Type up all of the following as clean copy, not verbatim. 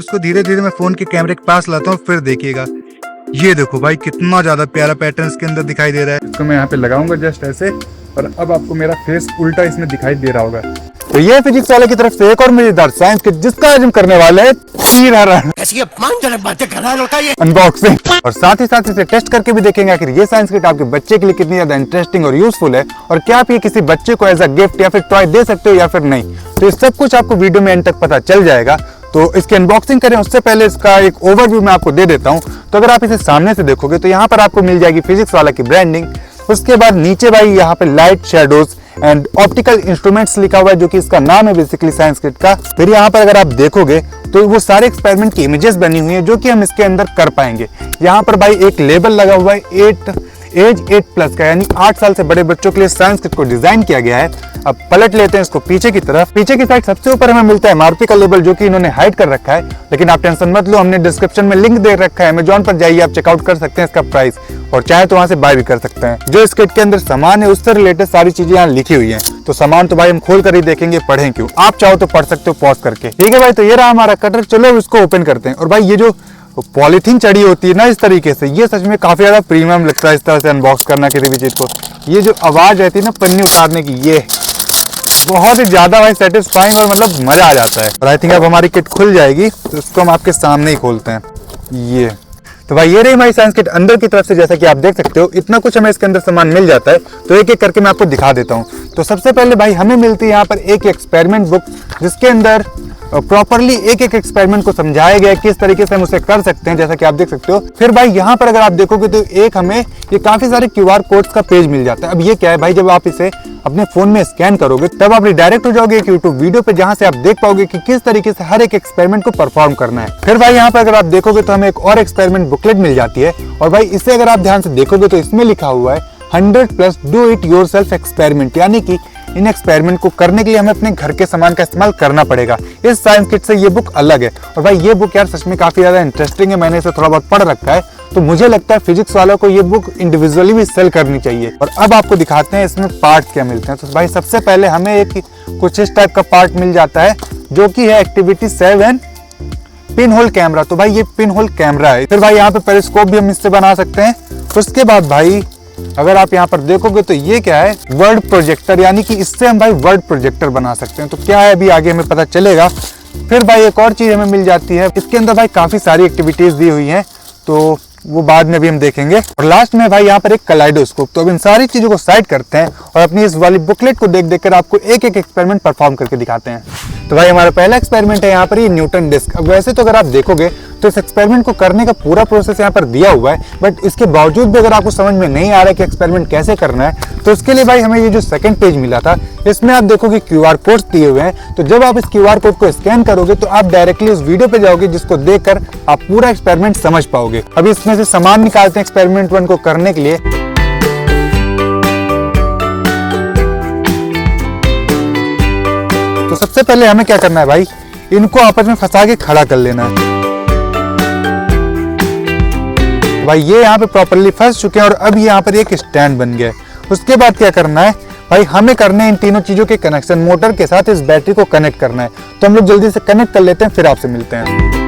उसको धीरे धीरे मैं फोन के कैमरे के पास लाता हूँ, फिर देखिएगा ये देखो भाई कितना ज्यादा प्यारा पैटर्न इसके अंदर दिखाई दे रहा है। इसको मैं यहाँ पे लगाऊंगा जस्ट ऐसे, और अब आपको मेरा फेस उल्टा इसमें दिखाई दे रहा होगा। तो ये फिजिक्स वाले की तरफ से एक और मजेदार साइंस के जिसका आज हम करने वाले हैं अनबॉक्सिंग, और साथ ही साथ इसे टेस्ट करके भी देखेंगे आखिर ये साइंस किट आपके बच्चे के लिए कितनी ज्यादा इंटरेस्टिंग और यूजफुल है, और क्या आप ये किसी बच्चे को एज अ गिफ्ट या फिर टॉय दे सकते हो या फिर नहीं। तो ये सब कुछ आपको वीडियो में एंड तक पता चल जाएगा। तो इसकी अनबॉक्सिंग करें उससे पहले इसका एक ओवरव्यू मैं आपको दे देता हूँ। तो अगर आप इसे सामने से देखोगे तो यहाँ पर आपको मिल जाएगी फिजिक्स वाला की ब्रांडिंग। उसके बाद नीचे भाई यहाँ पे light, shadows and optical instruments लिखा हुआ है, जो कि इसका नाम है बेसिकली साइंस किट का। फिर यहाँ पर अगर आप देखोगे तो वो सारे एक्सपेरिमेंट की इमेजेस बनी हुई है जो कि हम इसके अंदर कर पाएंगे। यहाँ पर भाई एक लेबल लगा हुआ है एज 8+ का, यानी 8 साल से बड़े बच्चों के लिए साइंस किट को डिजाइन किया गया है। अब पलट लेते हैं इसको पीछे की तरफ। पीछे की साइड सबसे ऊपर हमें मिलता है एमआरपी का लेबल, जो कि इन्होंने हाइड कर रखा है, लेकिन आप टेंशन मत लो, हमने डिस्क्रिप्शन में लिंक दे रखा है, अमेजॉन पर जाइए आप चेकआउट कर सकते हैं इसका प्राइस, और चाहे तो वहां से बाय भी कर सकते हैं। जो इस किट के अंदर सामान है उससे रिलेटेड सारी चीजें यहाँ लिखी हुई है। तो सामान तो भाई हम खोल कर ही देखेंगे, पढ़ें क्यों। आप चाहो तो पढ़ सकते हो पॉज करके। ठीक है भाई, तो ये रहा हमारा कटर। चलो इसको ओपन करते हैं। और भाई ये जो पॉलीथीन चढ़ी होती है ना इस तरीके से, ये सच में काफी ज्यादा प्रीमियम लगता है इस तरह से अनबॉक्स करना किसी भी चीज को। ये जो आवाज रहती है ना पन्नी उतारने की, ये बहुत ही ज्यादा भाई सेटिस्फाइंग और मतलब मजा आ जाता है। और आई थिंक अब हमारी किट खुल जाएगी, तो इसको हम आपके सामने ही खोलते हैं। ये तो भाई ये रही हमारी साइंस किट अंदर की तरफ से। जैसा कि आप देख सकते हो इतना कुछ हमें इसके अंदर सामान मिल जाता है। तो एक एक करके मैं आपको दिखा देता हूँ। तो सबसे पहले भाई हमें मिलती है यहाँ पर एक एक्सपेरिमेंट बुक, जिसके अंदर प्रॉपरली एक एक एक्सपेरिमेंट को समझाया गया है किस तरीके से हम उसे कर सकते हैं, जैसा कि आप देख सकते हो। फिर भाई यहाँ पर अगर आप देखोगे तो एक हमें ये काफी सारे QR कोड्स का पेज मिल जाता है। अब ये क्या है भाई, जब आप इसे अपने फोन में स्कैन करोगे तब आप डायरेक्ट हो जाओगे एक यूट्यूब वीडियो पे, जहां से आप देख पाओगे कि किस तरीके से हर एक एक्सपेरिमेंट को परफॉर्म करना है। फिर भाई यहाँ पर अगर आप देखोगे तो हमें एक और एक्सपेरिमेंट बुकलेट मिल जाती है, और भाई इसे अगर आप ध्यान से देखोगे तो इसमें लिखा हुआ है 100+ डू इट योरसेल्फ एक्सपेरिमेंट, यानी कि इन एक्सपेरिमेंट को करने के लिए हमें अपने घर के सामान का इस्तेमाल करना पड़ेगा। इस साइंस किट से ये बुक अलग है। और भाई ये बुक यार सच में काफी ज्यादा इंटरेस्टिंग है, मैंने इसे थोड़ा बहुत पढ़ रखा है, तो मुझे लगता है फिजिक्स वालों को ये बुक इंडिविजुअली भी सेल करनी चाहिए। और अब आपको दिखाते हैं इसमें पार्ट क्या मिलते हैं। तो भाई सबसे पहले हमें एक कुछ इस टाइप का पार्ट मिल जाता है, जो कि है एक्टिविटी 7 पिन होल कैमरा। तो भाई ये पिन होल कैमरा है। फिर भाई यहाँ पे पेरिस्कोप भी हम इससे बना सकते हैं। उसके बाद भाई अगर आप यहाँ पर देखोगे तो ये क्या है, वर्ड प्रोजेक्टर, यानी कि इससे हम भाई वर्ड प्रोजेक्टर बना सकते हैं। तो क्या है अभी आगे हमें पता चलेगा। फिर भाई एक और चीज हमें मिल जाती है, इसके अंदर भाई काफी सारी एक्टिविटीज दी हुई हैं, तो वो बाद में भी हम देखेंगे। और लास्ट में भाई यहाँ पर एक कलाइडोस्कोप। तो अब इन सारी चीजों को साइड करते हैं और अपनी इस वाली बुकलेट को देख देख कर आपको एक एक एक्सपेरिमेंट परफॉर्म करके दिखाते हैं। तो भाई हमारा पहला एक्सपेरिमेंट है यहाँ पर ये न्यूटन डिस्क। अब वैसे तो अगर आप देखोगे तो इस एक्सपेरिमेंट को करने का पूरा प्रोसेस यहाँ पर दिया हुआ है, बट इसके बावजूद भी अगर आपको समझ में नहीं आ रहा है कि एक्सपेरिमेंट कैसे करना है, तो उसके लिए भाई हमें ये जो सेकंड पेज मिला था, इसमें आप देखोगे QR कोड्स दिए हुए हैं। तो जब आप इस QR कोड को स्कैन करोगे तो आप डायरेक्टली उस वीडियो पे जाओगे, जिसको देखकर आप पूरा एक्सपेरिमेंट समझ पाओगे। अब इसमें से सामान निकालते हैं एक्सपेरिमेंट 1 को करने के लिए। तो सबसे पहले हमें क्या करना है भाई, इनको आपस में फंसा के खड़ा कर लेना है। भाई ये यहाँ पे प्रॉपर्ली फंस चुके हैं, और अब यहाँ पर एक स्टैंड बन गया है। उसके बाद क्या करना है भाई, हमें करने इन तीनों चीजों के कनेक्शन, मोटर के साथ इस बैटरी को कनेक्ट करना है। तो हम लोग जल्दी से कनेक्ट कर लेते हैं, फिर आपसे मिलते हैं।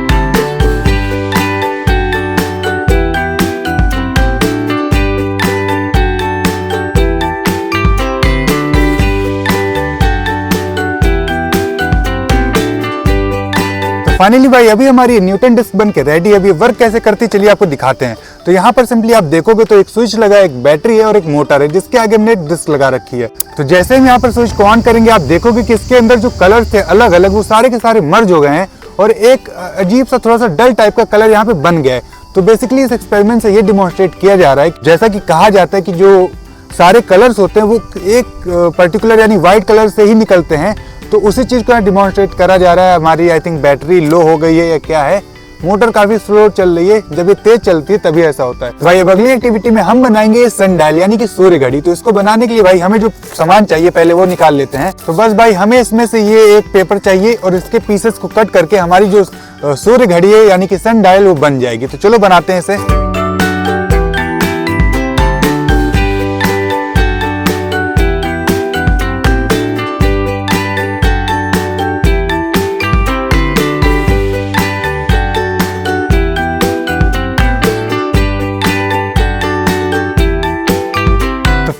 फाइनली भाई अभी हमारी न्यूटन डिस्क बन के रेडी है। अभी वर्क कैसे करती चलिए आपको दिखाते हैं। तो यहाँ पर सिंपली आप देखोगे तो एक स्विच लगा है, एक बैटरी है और एक मोटर है, जिसके आगे हमने डिस्क लगा रखी है। तो जैसे हम यहाँ पर स्विच को ऑन करेंगे आप देखोगे कि इसके अंदर जो कलर थे अलग अलग, वो सारे के सारे मर्ज हो गए हैं, और एक अजीब सा थोड़ा सा डल टाइप का कलर यहाँ पे बन गया है। तो बेसिकली इस एक्सपेरिमेंट से ये डिमॉन्स्ट्रेट किया जा रहा है, जैसा कि कहा जाता है कि जो सारे कलर्स होते हैं वो एक पर्टिकुलर यानी व्हाइट कलर से ही निकलते हैं। तो उसी चीज को डिमॉन्स्ट्रेट करा जा रहा है। हमारी आई थिंक बैटरी लो हो गई है या क्या है, मोटर काफी स्लो चल रही है, जब ये तेज चलती है तभी ऐसा होता है। भाई अब अगली एक्टिविटी में हम बनाएंगे सन डायल यानी कि सूर्य घड़ी। तो इसको बनाने के लिए भाई हमें जो सामान चाहिए पहले वो निकाल लेते हैं। तो बस भाई हमें इसमें से ये एक पेपर चाहिए, और इसके पीसेस को कट करके हमारी जो सूर्य घड़ी है यानी कि सन डायल वो बन जाएगी। तो चलो बनाते हैं इसे।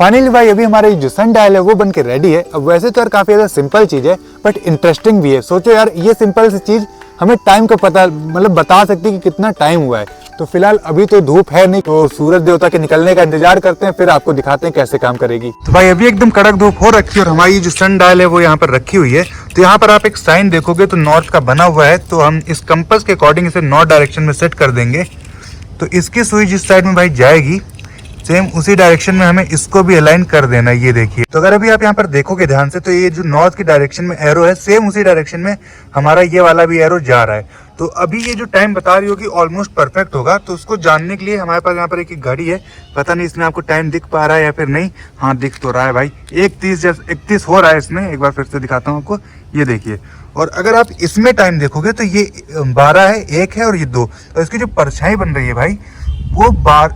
फाइनली भाई अभी हमारी जो सन डायल है वो बन के रेडी है। अब वैसे तो यार काफी ज्यादा सिंपल चीज है बट इंटरेस्टिंग भी है। सोचो यार ये सिंपल सी चीज हमें टाइम को पता मतलब बता सकती है कि कितना टाइम हुआ है। तो फिलहाल अभी तो धूप है नहीं, तो सूरज देवता के निकलने का इंतजार करते हैं, फिर आपको दिखाते हैं कैसे काम करेगी। तो भाई अभी एकदम कड़क धूप हो रखी है और हमारी जो सन डायल है वो यहाँ पर रखी हुई है। तो यहाँ पर आप एक साइन देखोगे तो नॉर्थ का बना हुआ है, तो हम इस कंपास के अकॉर्डिंग इसे नॉर्थ डायरेक्शन में सेट कर देंगे। तो इसकी सुई जिस साइड में भाई जाएगी सेम उसी डायरेक्शन में हमें इसको भी अलाइन कर देना है। ये देखिए, तो अगर अभी आप यहाँ पर देखोगे ध्यान से तो ये जो नॉर्थ की डायरेक्शन में एरो है सेम उसी डायरेक्शन में हमारा ये वाला भी एरो जा रहा है। तो अभी ये जो टाइम बता रही होगी ऑलमोस्ट परफेक्ट होगा। तो उसको जानने के लिए हमारे पास यहाँ पर एक घड़ी है, पता नहीं इसमें आपको टाइम दिख पा रहा है या फिर नहीं। हाँ दिख तो रहा है भाई, 1:30 हो रहा है इसमें। एक बार फिर से दिखाता हूँ आपको, ये देखिए। और अगर आप इसमें टाइम देखोगे तो ये 12 है, 1 है और ये 2। तो इसकी जो परछाई बन रही है भाई वो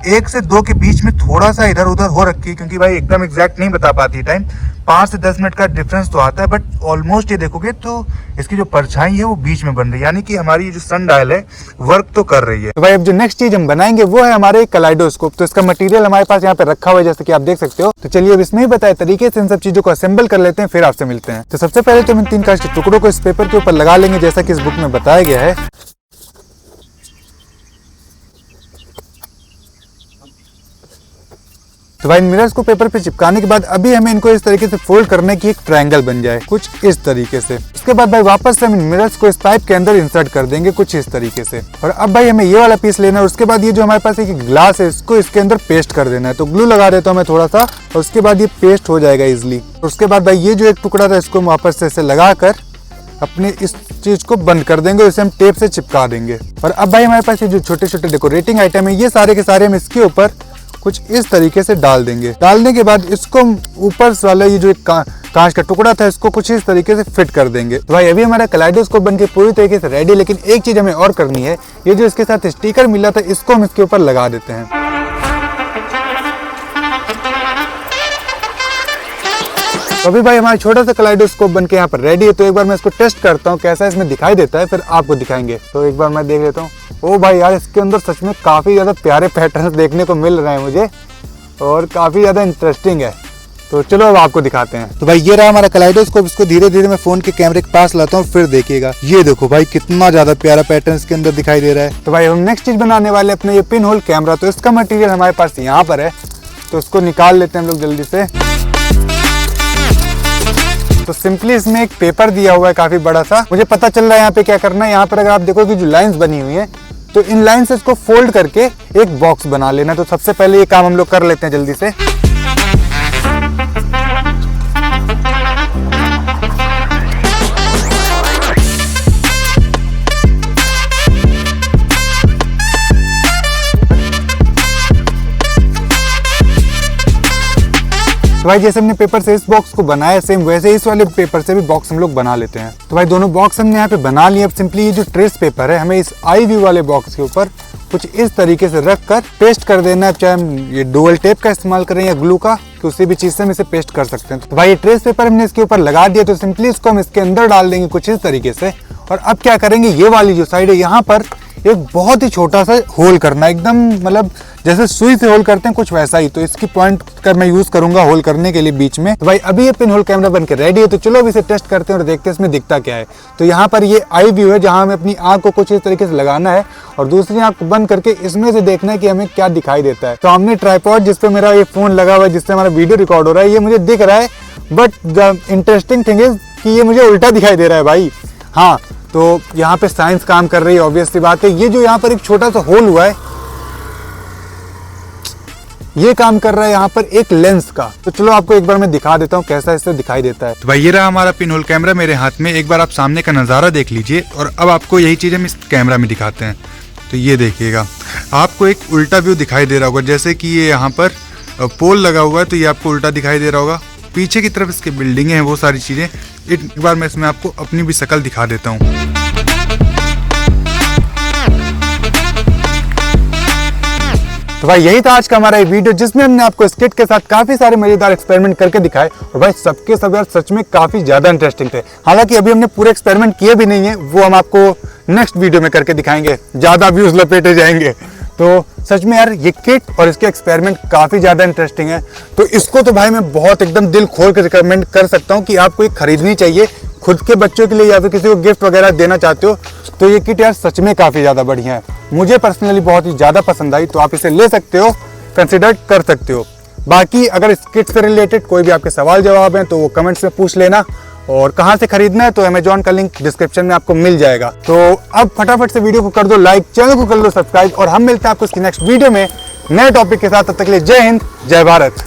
1 से 2 के बीच में थोड़ा सा इधर उधर हो रखी है, क्योंकि भाई एकदम एग्जैक्ट नहीं बता पाती टाइम। 5 से 10 मिनट का डिफरेंस तो आता है, बट ऑलमोस्ट ये देखोगे तो इसकी जो परछाई है वो बीच में बन रही है, यानी कि हमारी जो सन डायल है वर्क तो कर रही है। तो भाई अब जो नेक्स्ट चीज हम बनाएंगे वो है हमारे कलाइडोस्कोप। तो इसका मटेरियल हमारे पास यहाँ पे रखा हुआ है जैसे कि आप देख सकते हो। तो चलिए अब इसमें ही बताए तरीके से इन सब चीजों को असेंबल कर लेते हैं, फिर आपसे मिलते हैं। तो सबसे पहले तो हम इन 3 कांच के टुकड़ों को इस पेपर के ऊपर लगा लेंगे जैसा कि इस बुक में बताया गया है। तो भाई मिरर्स को पेपर पे चिपकाने के बाद अभी हमें इनको इस तरीके से फोल्ड करने की एक ट्रायंगल बन जाए कुछ इस तरीके से। उसके बाद भाई वापस से हम मिरर्स को इस पाइप के अंदर इंसर्ट कर देंगे कुछ इस तरीके से। और अब भाई हमें ये वाला पीस लेना है। उसके बाद ये जो हमारे पास एक ग्लास है इसको इसके अंदर पेस्ट कर देना है। तो ग्लू लगा देता हूँ मैं थोड़ा सा, और उसके बाद ये पेस्ट हो जाएगा इजिली। उसके बाद भाई ये जो एक टुकड़ा था इसको हम वापस से लगाकर अपने इस चीज को बंद कर देंगे, इसे हम टेप से चिपका देंगे। और अब भाई हमारे पास ये जो छोटे छोटे डेकोरेटिंग आइटम है ये सारे के सारे हम इसके ऊपर कुछ इस तरीके से डाल देंगे। डालने के बाद इसको ऊपर वाला ये जो एक कांच का टुकड़ा था इसको कुछ इस तरीके से फिट कर देंगे। तो भाई अभी हमारा कलाइडोस्कोप बनके पूरी तरीके से रेडी, लेकिन एक चीज हमें और करनी है। ये जो इसके साथ स्टिकर मिला था इसको हम इसके ऊपर लगा देते हैं। तो अभी भाई हमारा छोटा सा कलाइडोस्कोप बनके यहाँ पर रेडी है। तो एक बार मैं इसको टेस्ट करता हूँ कैसा इसमें दिखाई देता है, फिर आपको दिखाएंगे। तो एक बार मैं देख लेता हूँ। ओ भाई यार इसके अंदर सच में काफी ज्यादा प्यारे पैटर्न्स देखने को मिल रहे हैं मुझे, और काफी ज्यादा इंटरेस्टिंग है। तो चलो अब आपको दिखाते हैं। तो भाई ये रहा हमारा कलाइडोस्कोप। इसको धीरे धीरे मैं फोन के कैमरे के पास लाता हूँ, फिर देखिएगा। ये देखो भाई कितना ज्यादा प्यारा पैटर्न इसके अंदर दिखाई दे रहा है। तो भाई हम नेक्स्ट चीज बनाने वाले अपने ये पिन होल कैमरा। तो इसका मटेरियल हमारे पास यहाँ पर है, तो उसको निकाल लेते हैं हम लोग जल्दी से। तो सिंपली इसमें एक पेपर दिया हुआ है काफी बड़ा सा। मुझे पता चल रहा है यहाँ पे क्या करना है। यहाँ पर अगर आप देखो कि जो लाइंस बनी हुई है तो इन लाइंस इसको फोल्ड करके एक बॉक्स बना लेना। तो सबसे पहले ये काम हम लोग कर लेते हैं जल्दी से। तो भाई जैसे हमने पेपर से इस बॉक्स को बनाया सेम वैसे इस वाले पेपर से भी बॉक्स हम लोग बना लेते हैं। तो भाई दोनों बॉक्स हमने यहाँ पे बना लिए। अब सिंपली ये जो ट्रेस पेपर है हमें इस आई व्यू वाले बॉक्स के ऊपर कुछ इस तरीके से रख कर पेस्ट कर देना है। चाहे हम ये डुअल टेप का इस्तेमाल करें या ग्लू का, किसी भी चीज से हम इसे पेस्ट कर सकते हैं। तो भाई ये ट्रेस पेपर हमने इसके ऊपर लगा दिया। तो सिंपली इसको हम इसके अंदर डाल देंगे कुछ इस तरीके से। और अब क्या करेंगे, ये वाली जो साइड है यहाँ पर एक बहुत ही छोटा सा होल करना, एकदम मतलब जैसे सुई से होल करते हैं कुछ वैसा ही। तो इसकी पॉइंट कर मैं यूज करूंगा होल करने के लिए बीच में। तो भाई अभी ये पिन होल कैमरा बनके रेडी है। तो चलो अब इसे टेस्ट करते हैं और देखते हैं इसमें दिखता क्या है। तो यहाँ पर ये आई व्यू है जहाँ हमें अपनी आंख को कुछ इस तरीके से लगाना है और दूसरी आंख को बंद करके इसमें से देखना है कि हमें क्या दिखाई देता है। तो हमने ट्राइपॉड जिसपे मेरा ये फोन लगा हुआ है जिससे हमारा वीडियो रिकॉर्ड हो रहा है ये मुझे दिख रहा है, but the interesting thing is कि ये मुझे उल्टा दिखाई दे रहा है भाई। हाँ तो यहाँ पे साइंस काम कर रही है, ऑब्वियस सी बात है। ये जो यहाँ पर एक छोटा सा होल हुआ है ये काम कर रहा है यहाँ पर एक लेंस का। तो चलो आपको एक बार मैं दिखा देता हूँ कैसा इससे दिखाई देता है। तो भाई ये रहा हमारा पिन होल कैमरा मेरे हाथ में। एक बार आप सामने का नज़ारा देख लीजिए और अब आपको यही चीज़ हम इस कैमरा में दिखाते हैं। तो ये देखिएगा, आपको एक उल्टा व्यू दिखाई दे रहा होगा, जैसे कि ये यहाँ पर पोल लगा हुआ है तो ये आपको उल्टा दिखाई दे रहा होगा। पीछे की तरफ इसके बिल्डिंगें हैं, वो सारी चीज़ें। एक बार मैं इसमें आपको अपनी भी शक्ल दिखा देता हूँ। तो भाई यही था आज का हमारा ये वीडियो जिसमें हमने आपको स्किट के साथ काफी सारे मजेदार एक्सपेरिमेंट करके दिखाए। और भाई सबके सब यार सच में काफी ज्यादा इंटरेस्टिंग थे। हालांकि अभी हमने पूरे एक्सपेरिमेंट किए भी नहीं है, वो हम आपको नेक्स्ट वीडियो में करके दिखाएंगे, ज्यादा व्यूज लपेटे जाएंगे। तो सच में यार ये किट और इसके एक्सपेरिमेंट काफ़ी ज़्यादा इंटरेस्टिंग है। तो इसको तो भाई मैं बहुत एकदम दिल खोल कर रिकमेंड कर सकता हूँ कि आपको ये खरीदनी चाहिए खुद के बच्चों के लिए, या फिर किसी को गिफ्ट वगैरह देना चाहते हो तो ये किट यार सच में काफ़ी ज़्यादा बढ़िया है। मुझे पर्सनली बहुत ही ज़्यादा पसंद आई, तो आप इसे ले सकते हो, कंसिडर कर सकते हो। बाकी अगर इस किट से रिलेटेड कोई भी आपके सवाल जवाब हैं तो वो कमेंट्स में पूछ लेना, और कहाँ से खरीदना है तो अमेजॉन का लिंक डिस्क्रिप्शन में आपको मिल जाएगा। तो अब फटाफट से वीडियो को कर दो लाइक, चैनल को कर लो सब्सक्राइब, और हम मिलते हैं आपको इसकी नेक्स्ट वीडियो में नए टॉपिक के साथ। तब तक के लिए जय हिंद, जय भारत।